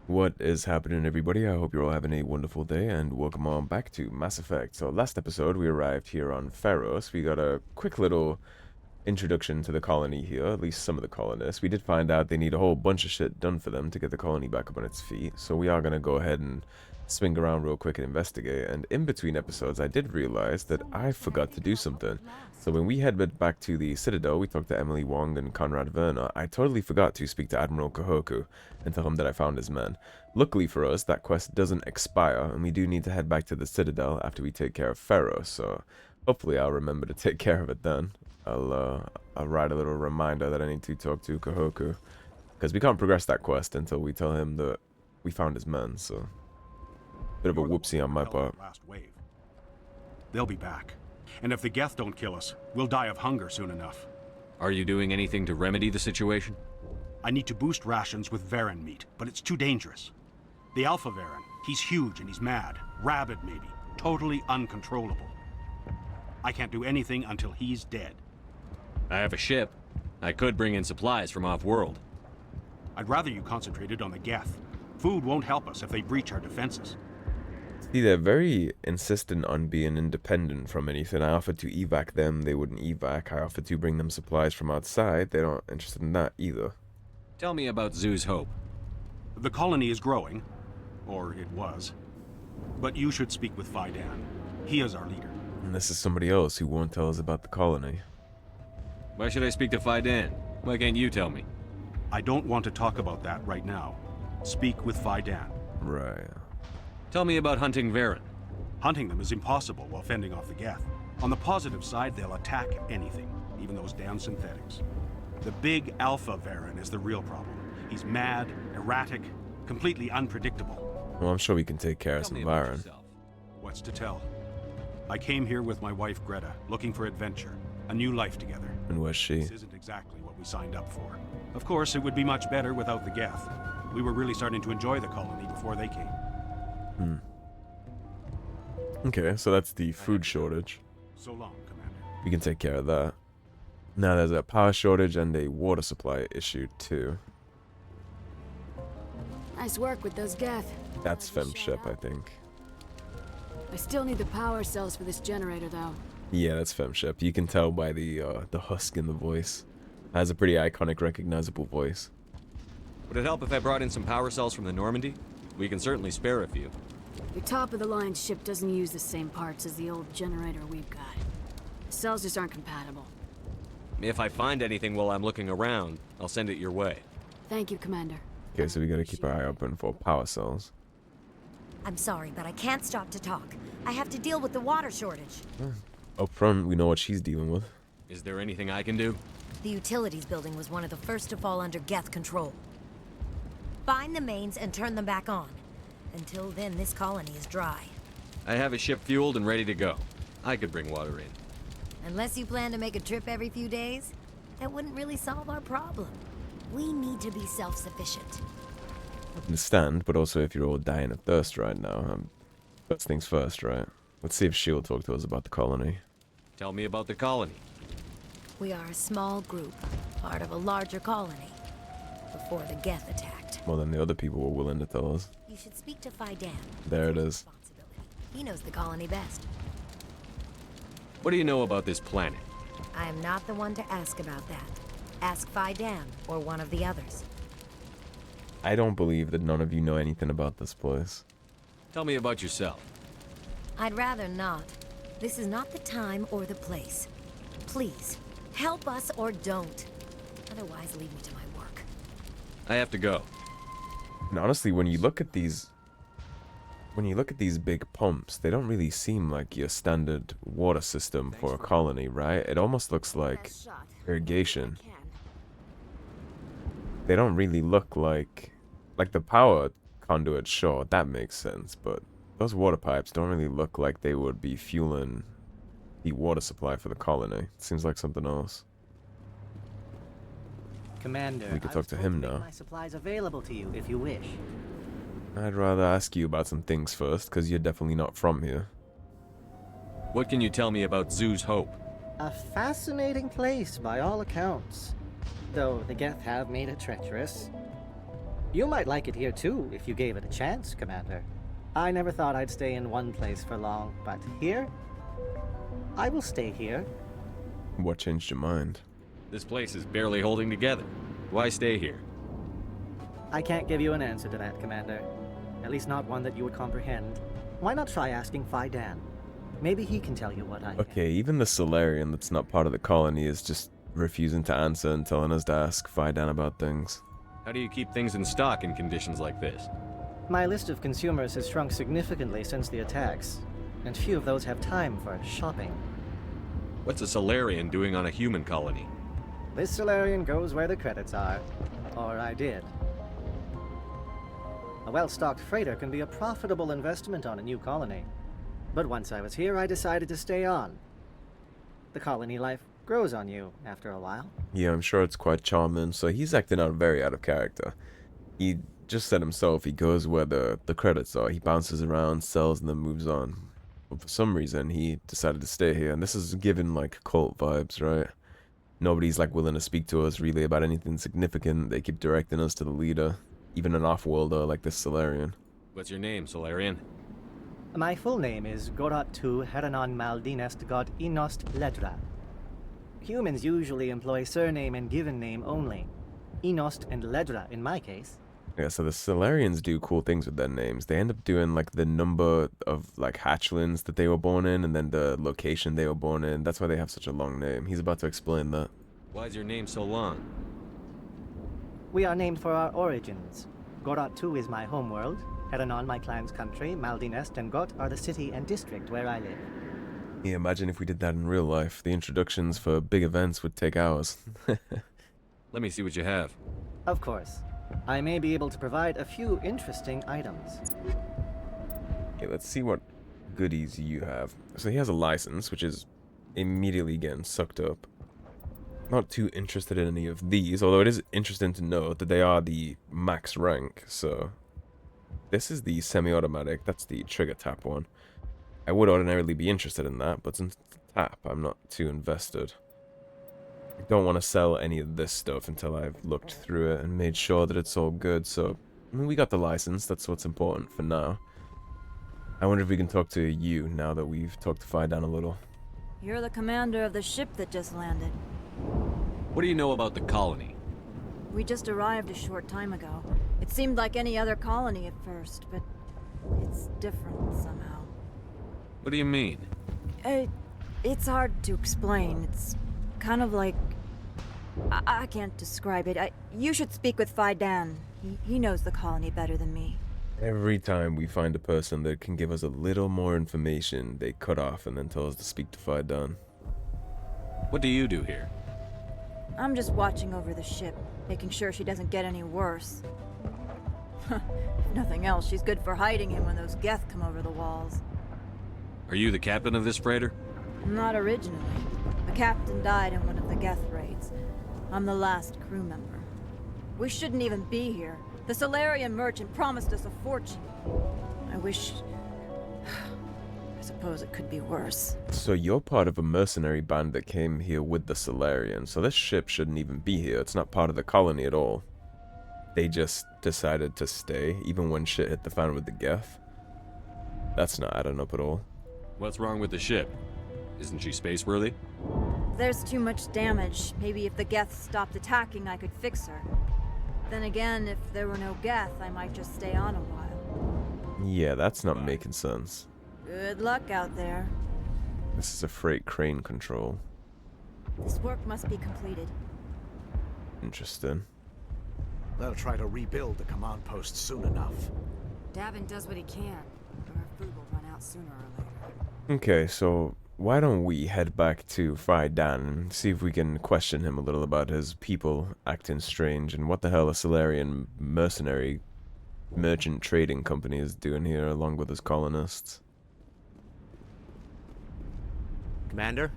What is happening, everybody? I hope you're all having a wonderful day, and welcome on back to Mass Effect. So last episode, we arrived here on Feros. We got a quick little introduction to the colony here, at least some of the colonists. We did find out they need a whole bunch of shit done for them to get the colony back up on its feet, so we are going to go ahead and swing around real quick and investigate. And in between episodes, I did realize that I forgot to do something. So when we headed back to the Citadel, we talked to Emily Wong and Conrad Werner. I totally forgot to speak to Admiral Kahoku and tell him that I found his men. Luckily for us, that quest doesn't expire, and we do need to head back to the Citadel after we take care of Feros, so hopefully I'll remember to take care of it then. I'll write a little reminder that I need to talk to Kahoku, because we can't progress that quest until we tell him that we found his men, so bit of a whoopsie on my part. Last wave. They'll be back. And if the Geth don't kill us, we'll die of hunger soon enough. Are you doing anything to remedy the situation? I need to boost rations with Varen meat, but it's too dangerous. The Alpha Varen, he's huge and he's mad. Rabid, maybe. Totally uncontrollable. I can't do anything until he's dead. I have a ship. I could bring in supplies from off-world. I'd rather you concentrated on the Geth. Food won't help us if they breach our defenses. See, they're very insistent on being independent from anything. I offered to evac them, they wouldn't evac. I offered to bring them supplies from outside, they're not interested in that either. Tell me about Zoo's Hope. The colony is growing. Or it was. But you should speak with Fai Dan. He is our leader. And this is somebody else who won't tell us about the colony. Why should I speak to Fai Dan? Why can't you tell me? I don't want to talk about that right now. Speak with Fai Dan. Right. Tell me about hunting Varen. Hunting them is impossible while fending off the Geth. On the positive side, they'll attack anything, even those damn synthetics. The big Alpha Varen is the real problem. He's mad, erratic, completely unpredictable. Well, I'm sure we can take care of Tell some me about Byron. yourself. What's to tell? I came here with my wife Greta, looking for adventure, a new life together. And where's she? This isn't exactly what we signed up for. Of course, it would be much better without the Geth. We were really starting to enjoy the colony before they came. Okay, so that's the food shortage. So long, Commander. We can take care of that. Now there's a power shortage and a water supply issue too. Nice work with those Geth. That's Femship, I think. I still need the power cells for this generator, though. Yeah, that's Femship. You can tell by the husk in the voice. Has a pretty iconic, recognizable voice. Would it help if I brought in some power cells from the Normandy? We can certainly spare a few. Your top-of-the-line ship doesn't use the same parts as the old generator we've got. The cells just aren't compatible. If I find anything while I'm looking around, I'll send it your way. Thank you, Commander. Okay, so we gotta keep our eye open for power cells. I'm sorry, but I can't stop to talk. I have to deal with the water shortage. Up front, we know what she's dealing with. Is there anything I can do? The utilities building was one of the first to fall under Geth control. Find the mains and turn them back on. Until then, this colony is dry. I have a ship fueled and ready to go. I could bring water in. Unless you plan to make a trip every few days, that wouldn't really solve our problem. We need to be self-sufficient. Understand, but also if you're all dying of thirst right now, first things first, right? Let's see if she'll talk to us about the colony. Tell me about the colony. We are a small group, part of a larger colony, before the Geth attacked. More than the other people were willing to tell us. You should speak to Fai Dan. There it is. He knows the colony best. What do you know about this planet? I am not the one to ask about that. Ask Fai Dan or one of the others. I don't believe that none of you know anything about this place. Tell me about yourself. I'd rather not. This is not the time or the place. Please, help us or don't. Otherwise, leave me to my work. I have to go. And honestly, when you look at these big pumps, they don't really seem like your standard water system for a colony, right? It almost looks like irrigation. They don't really look like the power conduit, sure, that makes sense, but those water pipes don't really look like they would be fueling the water supply for the colony. It seems like something else. Commander, We could talk to him now. My supplies available to you if you wish. I'd rather ask you about some things first, because you're definitely not from here. What can you tell me about Zoo's Hope? A fascinating place by all accounts. Though the Geth have made it treacherous. You might like it here too, if you gave it a chance, Commander. I never thought I'd stay in one place for long, but here? I will stay here. What changed your mind? This place is barely holding together. Why stay here? I can't give you an answer to that, Commander. At least not one that you would comprehend. Why not try asking Fai Dan? Maybe he can tell you what I can. Okay, even the Solarian that's not part of the colony is just refusing to answer and telling us to ask Fai Dan about things. How do you keep things in stock in conditions like this? My list of consumers has shrunk significantly since the attacks, and few of those have time for shopping. What's a Solarian doing on a human colony? This Solarian goes where the credits are. Or I did. A well-stocked freighter can be a profitable investment on a new colony. But once I was here, I decided to stay on. The colony life grows on you after a while. Yeah, I'm sure it's quite charming, so he's acting out very out of character. He just said himself he goes where the credits are. He bounces around, sells, and then moves on. But for some reason, he decided to stay here, and this is giving, like, cult vibes, right? Nobody's, like, willing to speak to us, really, about anything significant. They keep directing us to the leader. Even an off-worlder like this Solarian. What's your name, Solarian? My full name is Goratu Heranon Maldinest God Inost Ledra. Humans usually employ surname and given name only. Inost and Ledra in my case. Yeah, so the Solarians do cool things with their names. They end up doing, like, the number of, like, hatchlings that they were born in, and then the location they were born in. That's why they have such a long name. He's about to explain that. Why is your name so long? We are named for our origins. Goratu is my homeworld, Heranon my clan's country, Maldinest and Got are the city and district where I live. Yeah, imagine if we did that in real life. The introductions for big events would take hours. Let me see what you have. Of course. I may be able to provide a few interesting items. Okay, let's see what goodies you have. So he has a license, which is immediately getting sucked up. Not too interested in any of these, although it is interesting to note that they are the max rank, so... This is the semi-automatic, that's the trigger tap one. I would ordinarily be interested in that, but since it's a tap, I'm not too invested. I don't want to sell any of this stuff until I've looked through it and made sure that it's all good, so... I mean, we got the license, that's what's important for now. I wonder if we can talk to you now that we've talked to Fai Dan a little. You're the commander of the ship that just landed. What do you know about the colony? We just arrived a short time ago. It seemed like any other colony at first, but it's different somehow. What do you mean? It's hard to explain. It's kind of like... I can't describe it. You should speak with Fai Dan. He knows the colony better than me. Every time we find a person that can give us a little more information, they cut off and then tell us to speak to Fai Dan. What do you do here? I'm just watching over the ship, making sure she doesn't get any worse. If nothing else, she's good for hiding him when those Geth come over the walls. Are you the captain of this freighter? Not originally. The captain died in one of the Geth raids. I'm the last crew member. We shouldn't even be here. The Solarian merchant promised us a fortune. I wish... I suppose it could be worse. So you're part of a mercenary band that came here with the Solarian, so this ship shouldn't even be here. It's not part of the colony at all. They just decided to stay, even when shit hit the fan with the Geth. That's not adding up at all. What's wrong with the ship? Isn't she space-worthy? There's too much damage. Maybe if the Geth stopped attacking, I could fix her. Then again, if there were no Geth, I might just stay on a while. Yeah, that's not making sense. Good luck out there. This is a freight crane control. This work must be completed. Interesting. They'll try to rebuild the command post soon enough. Davin does what he can, or our food will run out sooner or later. Okay, so why don't we head back to Fai Dan and see if we can question him a little about his people acting strange and what the hell a Solarian mercenary merchant trading company is doing here along with his colonists. Commander,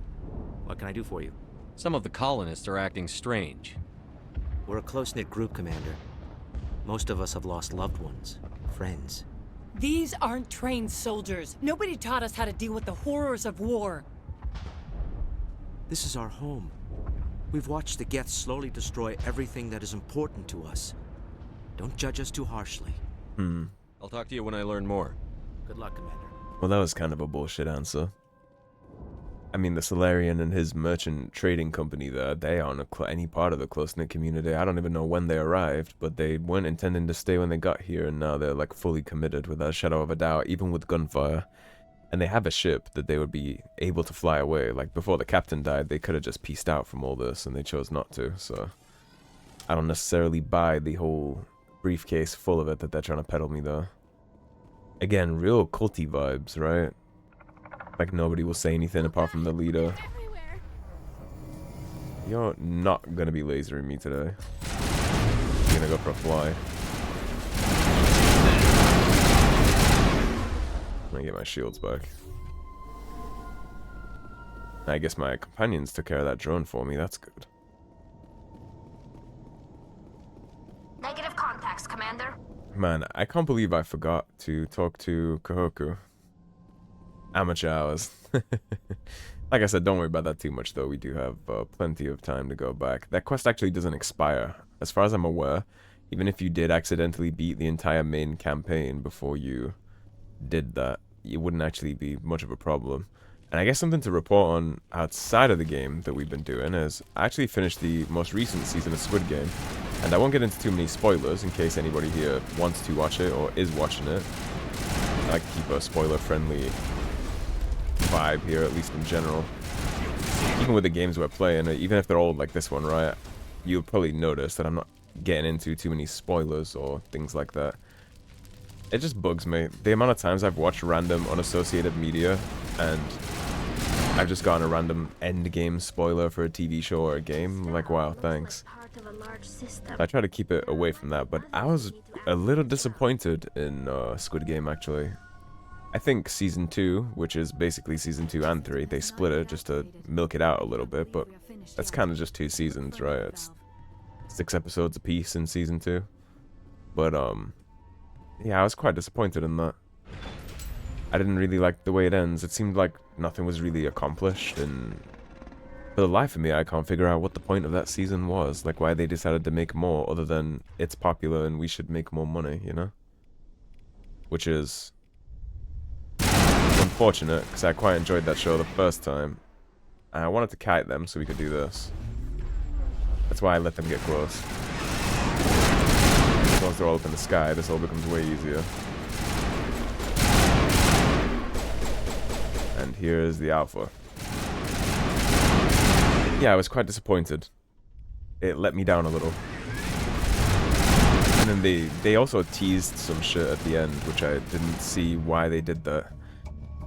what can I do for you? Some of the colonists are acting strange. We're a close-knit group, Commander. Most of us have lost loved ones, friends. These aren't trained soldiers. Nobody taught us how to deal with the horrors of war. This is our home. We've watched the Geth slowly destroy everything that is important to us. Don't judge us too harshly. I'll talk to you when I learn more. Good luck, Commander. Well, that was kind of a bullshit answer. I mean, the Solarian and his merchant trading company there, they aren't any part of the close-knit community. I don't even know when they arrived, but they weren't intending to stay when they got here, and now they're, like, fully committed without a shadow of a doubt, even with gunfire. And they have a ship that they would be able to fly away. Like, before the captain died, they could have just pieced out from all this, and they chose not to, so... I don't necessarily buy the whole briefcase full of it that they're trying to peddle me, though. Again, real culty vibes, right? Like, nobody will say anything apart from the leader. You're not gonna be lasering me today. You're gonna go for a fly. I'm gonna get my shields back. I guess my companions took care of that drone for me, that's good. Negative contacts, Commander. Man, I can't believe I forgot to talk to Kohoku. Amateur hours. Like I said, don't worry about that too much, though. We do have plenty of time to go back. That quest actually doesn't expire. As far as I'm aware, even if you did accidentally beat the entire main campaign before you did that, it wouldn't actually be much of a problem. And I guess something to report on outside of the game that we've been doing is I actually finished the most recent season of Squid Game. And I won't get into too many spoilers in case anybody here wants to watch it or is watching it. I like to keep a spoiler-friendly vibe here, at least in general. Even with the games we're playing, even if they're old like this one, right? You'll probably notice that I'm not getting into too many spoilers or things like that. It just bugs me. The amount of times I've watched random unassociated media and I've just gotten a random endgame spoiler for a TV show or a game. I'm like, wow, thanks. I try to keep it away from that, but I was a little disappointed in Squid Game, actually. I think Season 2, which is basically Season 2 and 3, they split it just to milk it out a little bit, but that's kind of just 2 seasons, right? It's 6 episodes apiece in Season 2. But, yeah, I was quite disappointed in that. I didn't really like the way it ends. It seemed like nothing was really accomplished, and for the life of me, I can't figure out what the point of that season was. Like, why they decided to make more, other than it's popular and we should make more money, you know? Which is unfortunate, because I quite enjoyed that show the first time. And I wanted to kite them so we could do this. That's why I let them get close. Once they're all up in the sky, this all becomes way easier. And here is the alpha. Yeah, I was quite disappointed. It let me down a little. And then they also teased some shit at the end, which I didn't see why they did that.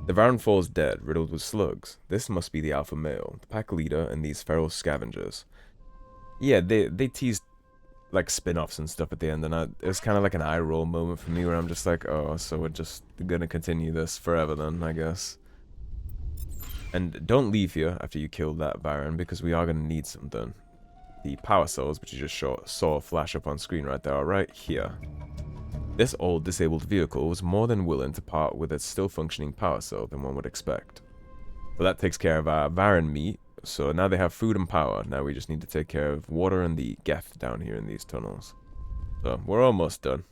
The Varan falls dead, riddled with slugs. This must be the alpha male, the pack leader, and these feral scavengers. Yeah, they teased like spin-offs and stuff at the end, and it was kind of like an eye roll moment for me where I'm just like, oh, so we're just gonna continue this forever then, I guess. And don't leave here after you kill that Varan, because we are gonna need something. The power cells, which you just saw flash up on screen right there, are right here. This old disabled vehicle was more than willing to part with its still functioning power cell than one would expect. So that takes care of our Varan meat. So now they have food and power. Now we just need to take care of water and the Geth down here in these tunnels. So we're almost done.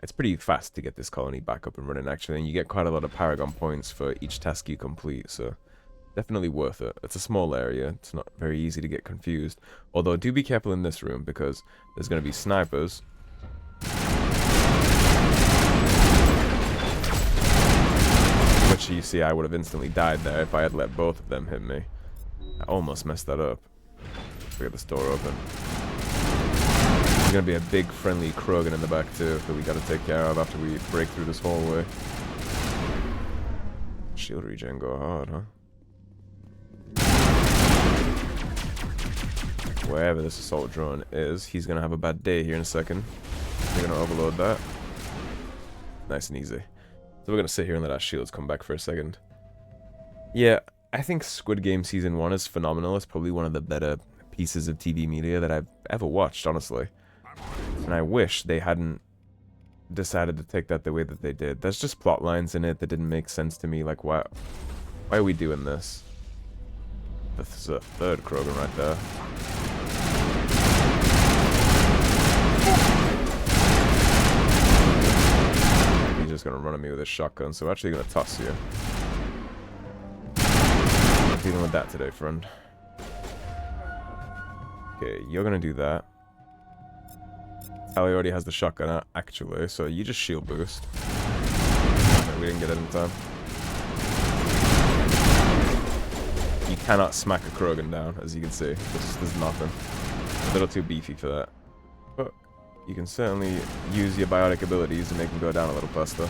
It's pretty fast to get this colony back up and running, actually, and you get quite a lot of Paragon points for each task you complete, so definitely worth it. It's a small area. It's not very easy to get confused. Although do be careful in this room, because there's going to be snipers. Which, you see, I would have instantly died there if I had let both of them hit me. I almost messed that up. Let's get this door open. There's gonna be a big friendly Krogan in the back too that we gotta take care of after we break through this hallway. Shield regen go hard, huh? Wherever this assault drone is, he's gonna have a bad day here in a second. We're gonna overload that. Nice and easy. So we're gonna sit here and let our shields come back for a second. Yeah, I think Squid Game Season 1 is phenomenal. It's probably one of the better pieces of TV media that I've ever watched, honestly. And I wish they hadn't decided to take that the way that they did. There's just plot lines in it that didn't make sense to me. Like, why are we doing this? This is a third Krogan right there. just gonna run at me with a shotgun, so we're actually gonna toss you. I'm dealing with that today, friend. Okay, you're gonna do that. Tally already has the shotgun out, actually, so you just shield boost. No, we didn't get it in time. You cannot smack a Krogan down, as you can see. There's nothing. A little too beefy for that. But you can certainly use your biotic abilities to make them go down a little faster.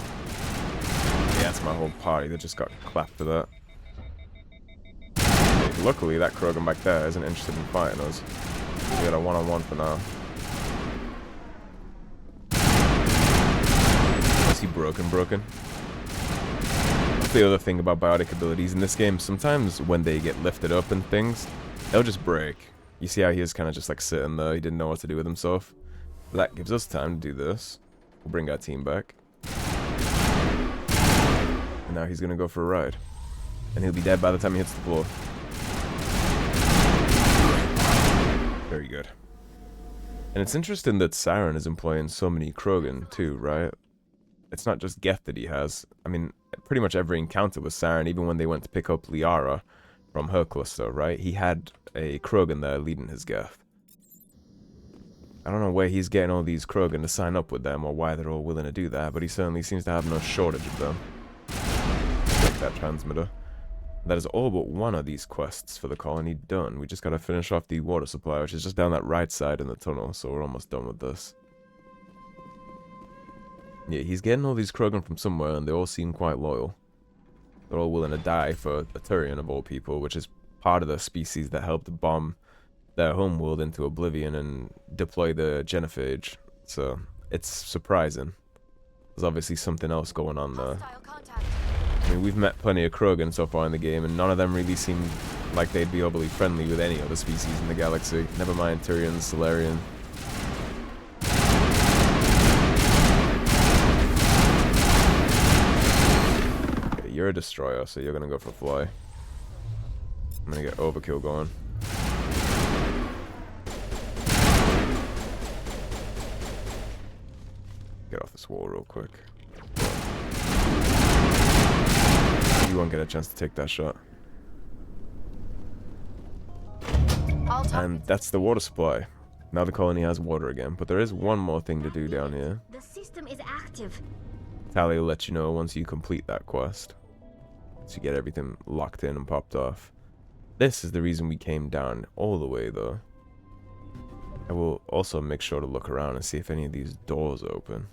Yeah, that's my whole party that just got clapped for that. Okay, luckily, that Krogan back there isn't interested in fighting us. We got a one-on-one for now. Is he broken? That's the other thing about biotic abilities in this game. Sometimes when they get lifted up and things, they'll just break. You see how he was kind of just like sitting there, he didn't know what to do with himself. But that gives us time to do this. We'll bring our team back. And now he's gonna go for a ride. And he'll be dead by the time he hits the floor. Very good. And it's interesting that Saren is employing so many Krogan too, right? It's not just Geth that he has. I mean, pretty much every encounter with Saren, even when they went to pick up Liara from her cluster, right? He had a Krogan there leading his Geth. I don't know where he's getting all these Krogan to sign up with them or why they're all willing to do that, but he certainly seems to have no shortage of them. Like that transmitter. That is all but one of these quests for the colony done. We just gotta finish off the water supply, which is just down that right side in the tunnel, so we're almost done with this. Yeah, he's getting all these Krogan from somewhere, and they all seem quite loyal. They're all willing to die for a Turian of all people, which is part of the species that helped bomb their homeworld into oblivion and deploy the genophage. So, it's surprising. There's obviously something else going on there. I mean, we've met plenty of Krogan so far in the game, and none of them really seem like they'd be overly friendly with any other species in the galaxy. Never mind Turian, Solarian. Okay, you're a destroyer, so you're gonna go for a fly. I'm gonna get overkill going. Get off this wall real quick. You won't get a chance to take that shot. And that's the water supply. Now the colony has water again, but there is one more thing to do down here. The system is active. Tally will let you know once you complete that quest. So you get everything locked in and popped off. This is the reason we came down all the way, though. I will also make sure to look around and see if any of these doors open.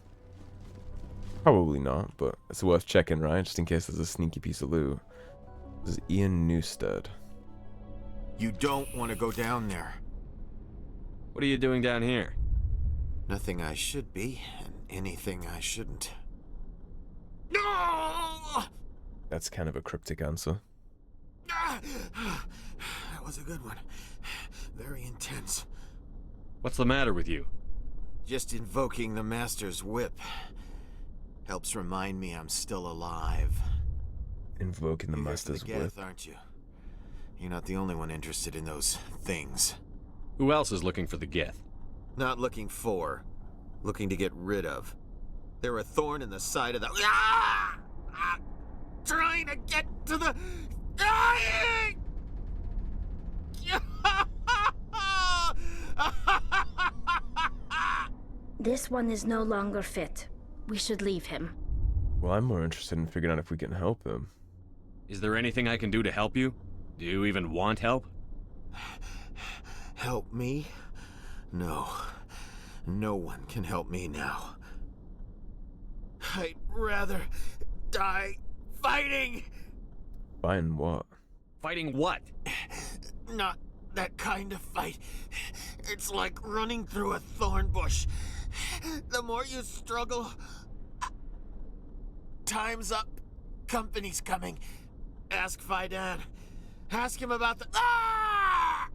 Probably not, but it's worth checking, right? Just in case there's a sneaky piece of loot. This is Ian Newstead. You don't want to go down there. What are you doing down here? Nothing I should be, and anything I shouldn't. No! That's kind of a cryptic answer. That was a good one. Very intense. What's the matter with you? Just invoking the Master's whip. Helps remind me I'm still alive. Invoking the Master's Geth, whip. aren't you? You're not the only one interested in those things. Who else is looking for the Geth? Not looking for. Looking to get rid of. They're a thorn in the side of the... Ah! Ah! Trying to get to the... Dying! This one is no longer fit. We should leave him. Well, I'm more interested in figuring out if we can help him. Is there anything I can do to help you? Do you even want help? Help me? No. No one can help me now. I'd rather die fighting! Fighting what? Fighting what? Not that kind of fight. It's like running through a thorn bush. The more you struggle... Time's up. Company's coming. Ask Fai Dan. Ask him about the... Ah!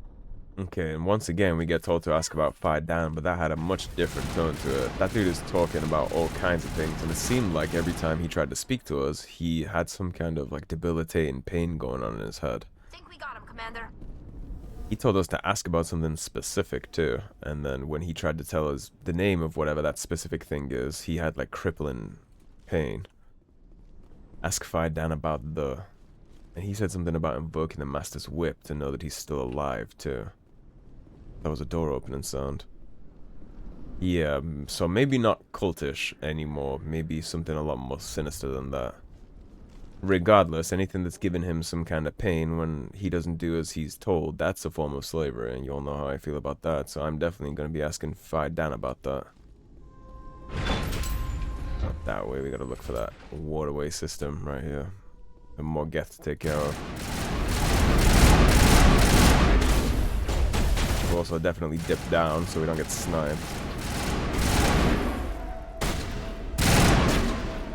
Okay, and once again, we get told to ask about Fai Dan, but that had a much different tone to it. That dude is talking about all kinds of things, and it seemed like every time he tried to speak to us, he had some kind of, like, debilitating pain going on in his head. Think we got him, Commander. He told us to ask about something specific, too, and then when he tried to tell us the name of whatever that specific thing is, he had, like, crippling pain. ask Fai Dan about the... And he said something about invoking the Master's Whip to know that he's still alive, too. That was a door opening sound. Yeah, so maybe not cultish anymore. Maybe something a lot more sinister than that. Regardless, anything that's given him some kind of pain when he doesn't do as he's told, that's a form of slavery, and you all know how I feel about that, so I'm definitely going to be asking Fai Dan about that. Not that way, we gotta look for that waterway system right here. And more Geth to take care of. We'll also definitely dip down so we don't get sniped.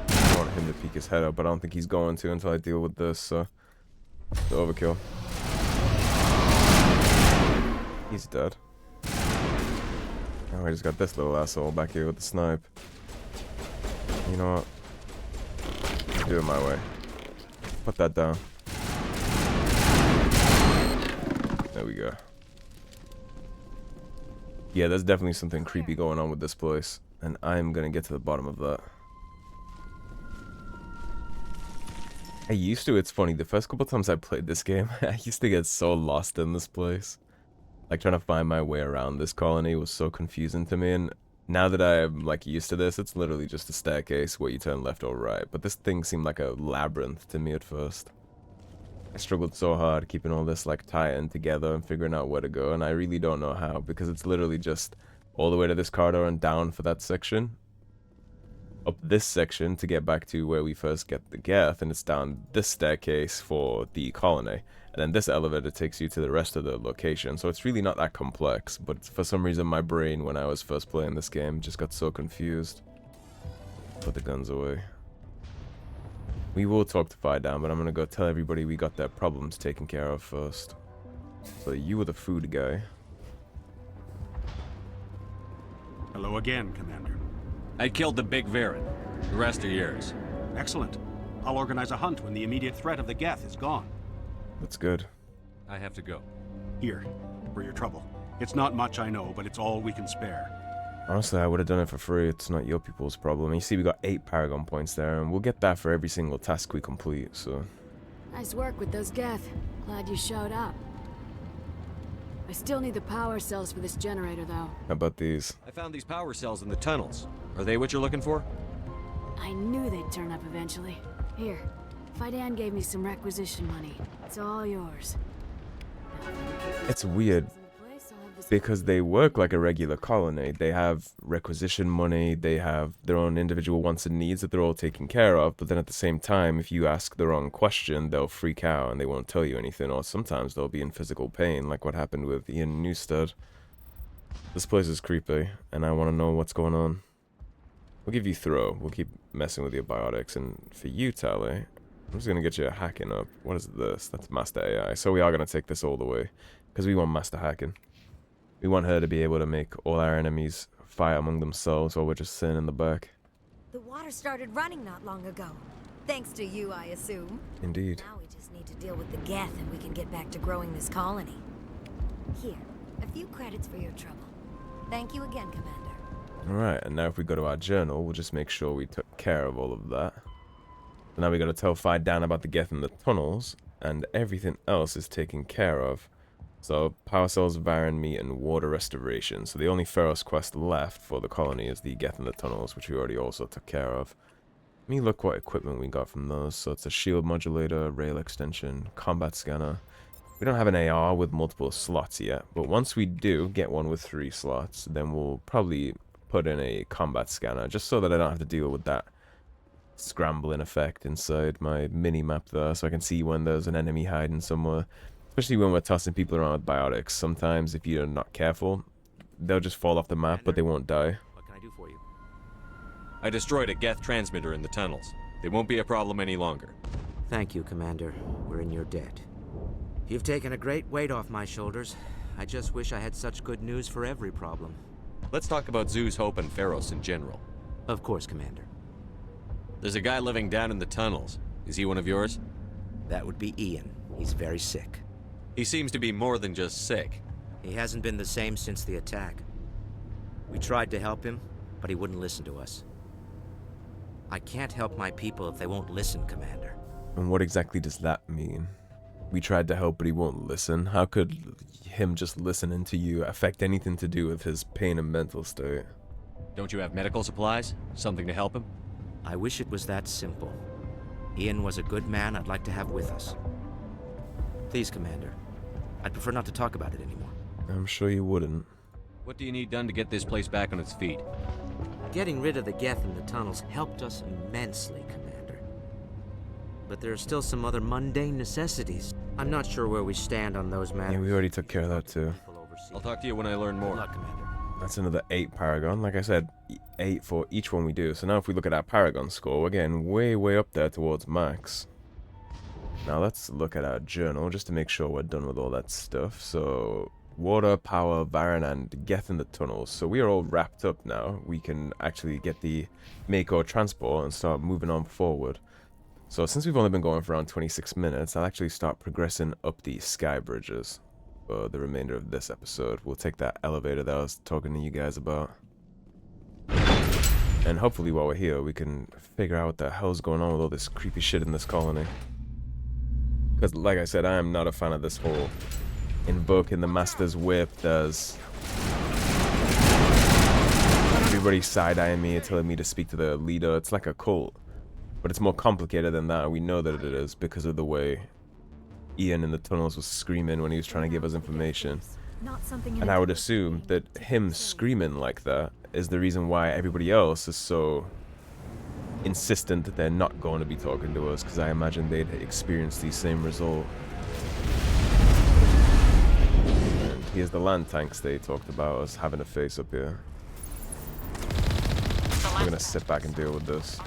I want him to peek his head out, but I don't think he's going to until I deal with this, so... The overkill. He's dead. Oh, I just got this little asshole back here with the snipe. You know what? Do it my way. Put that down. There we go. Yeah, there's definitely something creepy going on with this place, and I'm gonna get to the bottom of that. I used to, it's funny, the first couple times I played this game, I used to get so lost in this place. Like, trying to find my way around this colony was so confusing to me, and now that I'm, like, used to this, it's literally just a staircase where you turn left or right. But this thing seemed like a labyrinth to me at first. I struggled so hard keeping all this, like, tying together and figuring out where to go, and I really don't know how, because it's literally just all the way to this corridor and down for that section. Up this section to get back to where we first get the Geth, and it's down this staircase for the colony. And then this elevator takes you to the rest of the location, so it's really not that complex, but for some reason my brain, when I was first playing this game, just got so confused. Put the guns away. We will talk to Fai Dan, but I'm gonna go tell everybody we got their problems taken care of first. So you were the food guy. Hello again, Commander. I killed the big Varen. The rest are yours. Excellent. I'll organize a hunt when the immediate threat of the Geth is gone. That's good. I have to go. Here, for your trouble. It's not much, I know, but it's all we can spare. Honestly, I would have done it for free. It's not your people's problem. You see, we got 8 Paragon points there, and we'll get that for every single task we complete, so... Nice work with those Geth. Glad you showed up. I still need the power cells for this generator, though. How about these? I found these power cells in the tunnels. Are they what you're looking for? I knew they'd turn up eventually. Here, Fai Dan gave me some requisition money. It's all yours. It's weird, because they work like a regular colony. They have requisition money, they have their own individual wants and needs that they're all taken care of, but then at the same time, if you ask the wrong question, they'll freak out and they won't tell you anything, or sometimes they'll be in physical pain, like what happened with Ian Newstead. This place is creepy, and I want to know what's going on. We'll give you throw, we'll keep messing with your biotics, and for you, Tally, I'm just going to get you hacking up. What is this? That's Master AI, so we are going to take this all the way, because we want Master Hacking. We want her to be able to make all our enemies fight among themselves while we're just sitting in the back. The water started running not long ago. Thanks to you, I assume. Indeed. Now we just need to deal with the Geth and we can get back to growing this colony. Here, a few credits for your trouble. Thank you again, Commander. Alright, and now if we go to our journal, we'll just make sure we took care of all of that. So now we gotta tell Fai Dan about the Geth in the tunnels, and everything else is taken care of. So, power cells, Varen meat, and water restoration. So the only Feros quest left for the colony is the Geth in the tunnels, which we already also took care of. Let me look what equipment we got from those. So it's a shield modulator, rail extension, combat scanner. We don't have an AR with multiple slots yet, but once we do get one with 3 slots, then we'll probably put in a combat scanner, just so that I don't have to deal with that scrambling effect inside my mini-map there, so I can see when there's an enemy hiding somewhere. Especially when we're tossing people around with biotics. Sometimes, if you're not careful, they'll just fall off the map, but they won't die. What can I do for you? I destroyed a Geth transmitter in the tunnels. They won't be a problem any longer. Thank you, Commander. We're in your debt. You've taken a great weight off my shoulders. I just wish I had such good news for every problem. Let's talk about Zoo's Hope and Feros in general. Of course, Commander. There's a guy living down in the tunnels. Is he one of yours? That would be Ian. He's very sick. He seems to be more than just sick. He hasn't been the same since the attack. We tried to help him, but he wouldn't listen to us. I can't help my people if they won't listen, Commander. And what exactly does that mean? We tried to help, but he won't listen. How could him just listening to you affect anything to do with his pain and mental state? Don't you have medical supplies? Something to help him? I wish it was that simple. Ian was a good man I'd like to have with us. Please, Commander. I'd prefer not to talk about it anymore. I'm sure you wouldn't. What do you need done to get this place back on its feet? Getting rid of the Geth in the tunnels helped us immensely, Commander. But there are still some other mundane necessities. I'm not sure where we stand on those matters. Yeah, we already took care of that too. I'll talk to you when I learn more. Good luck, Commander. That's another 8 Paragon. Like I said, 8 for each one we do. So now if we look at our Paragon score, we're getting way, way up there towards max. Now let's look at our journal just to make sure we're done with all that stuff. So, water, power, Varan, and Geth in the tunnels. So we are all wrapped up now. We can actually get the Mako transport and start moving on forward. So since we've only been going for around 26 minutes, I'll actually start progressing up the sky bridges for the remainder of this episode. We'll take that elevator that I was talking to you guys about. And hopefully while we're here, we can figure out what the hell's going on with all this creepy shit in this colony. Because like I said, I am not a fan of this whole invoking the Master's Whip. There's everybody side-eyeing me, telling me to speak to the leader. It's like a cult. But it's more complicated than that. We know that it is because of the way Ian in the tunnels was screaming when he was trying to give us information. And I would assume that him screaming like that is the reason why everybody else is so insistent that they're not going to be talking to us, because I imagine they'd experience the same result. And here's the land tanks they talked about us having a face up here. I'm gonna sit back and deal with this.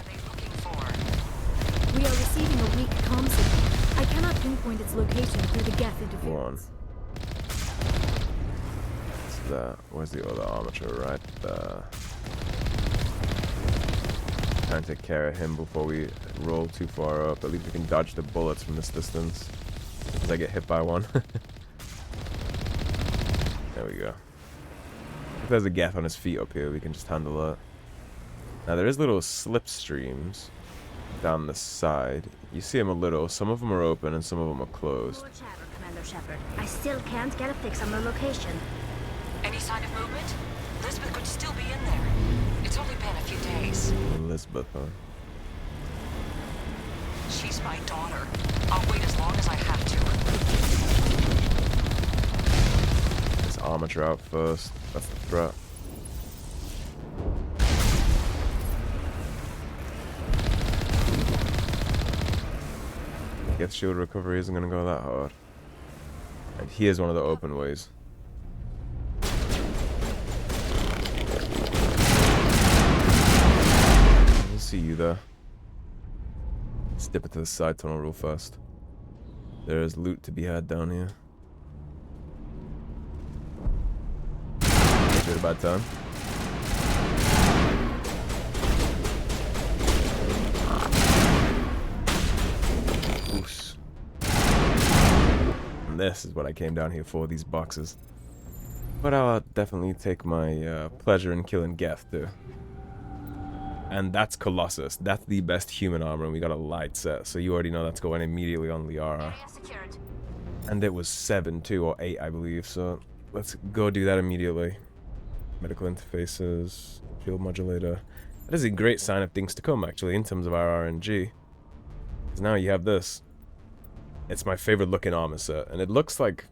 We are receiving a weak comm signal. I cannot pinpoint its location through the Geth interference. What's that? Where's the other armature? Right there. Trying to take care of him before we roll too far up. At least we can dodge the bullets from this distance. As I get hit by one. There we go. If there's a Geth on his feet up here, we can just handle that. Now there is little slipstreams down the side. You see them a little. Some of them are open and some of them are closed. Commander Shepard. I still can't get a fix on the location. Any sign of movement? Elizabeth could still be in there. It's only been a few days. Elizabeth, huh? She's my daughter. I'll wait as long as I have to. This armature out first. That's the threat. Geth shield recovery isn't going to go that hard. And here's one of the open ways. I'll see you there. Let's dip into the side tunnel real fast. There is loot to be had down here. Is it a bad time? And this is what I came down here for, these boxes. But I'll definitely take my pleasure in killing Geth too. And that's Colossus. That's the best human armor, and we got a light set, so you already know that's going immediately on Liara. And it was 7 too, or 8 I believe, so let's go do that immediately. Medical interfaces, shield modulator. That is a great sign of things to come actually in terms of our RNG. Because now you have this. It's my favorite looking armor set, and it looks like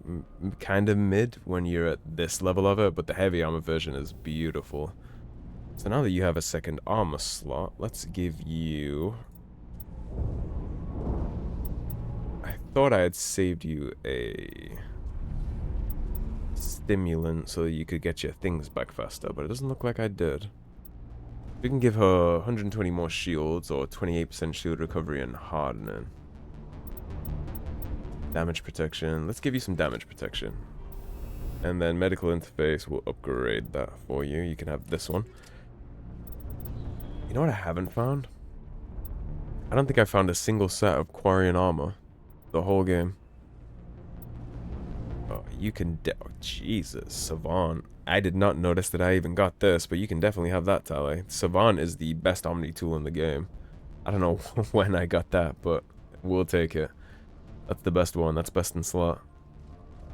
kind of mid when you're at this level of it, but the heavy armor version is beautiful. So now that you have a second armor slot, let's give you... I thought I had saved you a stimulant so that you could get your things back faster, but it doesn't look like I did. We can give her 120 more shields or 28% shield recovery and hardening. Damage protection. Let's give you some damage protection. And then medical interface will upgrade that for you. You can have this one. You know what I haven't found? I don't think I found a single set of Quarian armor. The whole game. Oh, you can... Oh, Jesus. Savant. I did not notice that I even got this, but you can definitely have that, Tally. Savant is the best Omni tool in the game. I don't know when I got that, but we'll take it. That's the best one. That's best in slot.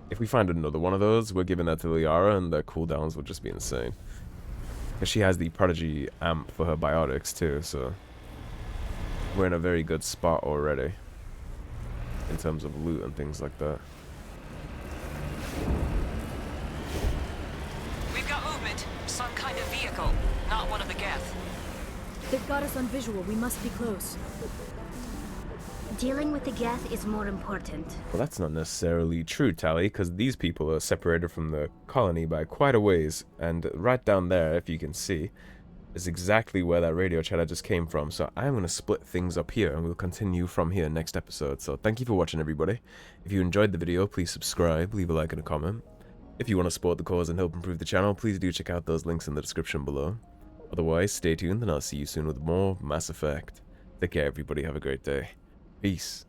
If we find another one of those, we're giving that to Liara, and their cooldowns will just be insane. Because she has the Prodigy amp for her biotics too, so we're in a very good spot already in terms of loot and things like that. We've got movement. Some kind of vehicle. Not one of the Geth. They've got us on visual. We must be close. Dealing with the Geth is more important. Well, that's not necessarily true, Tally, because these people are separated from the colony by quite a ways, and right down there, if you can see, is exactly where that radio chatter just came from. So I'm going to split things up here, and we'll continue from here next episode. So thank you for watching, everybody. If you enjoyed the video, please subscribe, leave a like and a comment. If you want to support the cause and help improve the channel, please do check out those links in the description below. Otherwise, stay tuned, and I'll see you soon with more Mass Effect. Take care, everybody. Have a great day. Peace.